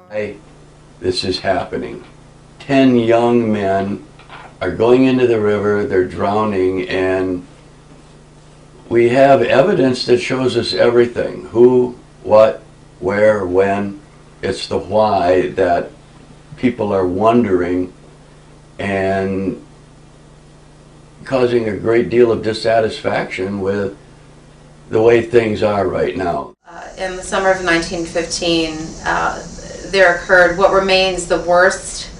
Hey, this is happening. 10 young men are going into the river, they're drowning, and we have evidence that shows us everything. Who, what, where, when. It's the why that people are wondering and causing a great deal of dissatisfaction with the way things are right now. In the summer of 1915, there occurred what remains the worst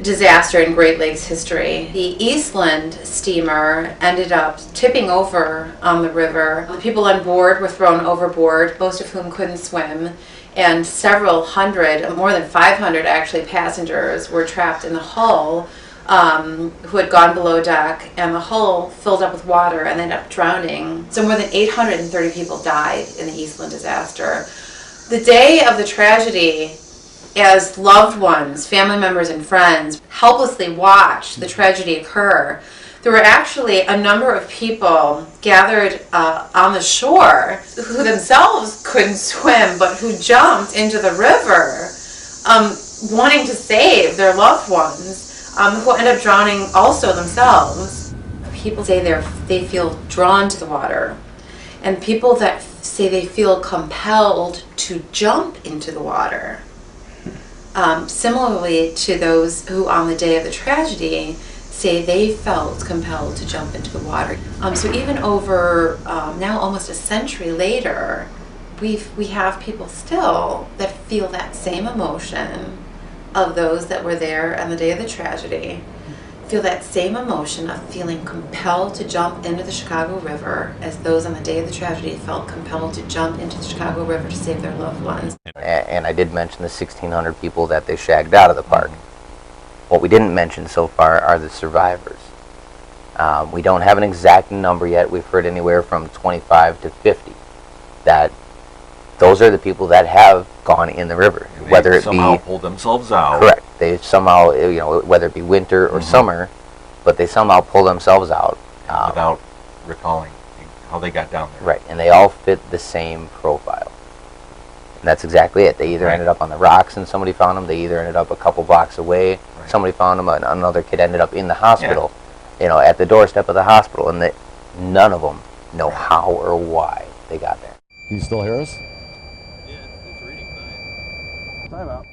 disaster in Great Lakes history. The Eastland steamer ended up tipping over on the river. The people on board were thrown overboard, most of whom couldn't swim, and several hundred, more than 500 actually, passengers were trapped in the hull who had gone below deck, and the hull filled up with water and ended up drowning. So more than 830 people died in the Eastland disaster. The day of the tragedy, as loved ones, family members and friends helplessly watched the tragedy occur, there were actually a number of people gathered on the shore who themselves couldn't swim but who jumped into the river wanting to save their loved ones, who end up drowning also themselves. People say they feel drawn to the water, and people that say they feel compelled to jump into the water. Similarly to those who on the day of the tragedy say they felt compelled to jump into the water. So even over now almost a century later, we have people still that feel that same emotion of those that were there on the day of the tragedy, feel that same emotion of feeling compelled to jump into the Chicago River as those on the day of the tragedy felt compelled to jump into the Chicago River to save their loved ones. And I did mention the 1,600 people that they shagged out of the park. What we didn't mention so far are the survivors. We don't have an exact number yet. We've heard anywhere from 25 to 50. That those are the people that have gone in the river, whether it somehow be pulled themselves out. Correct. They somehow, whether it be winter or summer, but they somehow pull themselves out without recalling how they got down there. Right, and they all fit the same profile. And that's exactly it. They either ended up on the rocks and somebody found them. They either ended up a couple blocks away. Right. Somebody found them. And another kid ended up in the hospital. Yeah. At the doorstep of the hospital, and none of them know how or why they got there. Can you still hear us? Yeah, it's reading fine. Time out.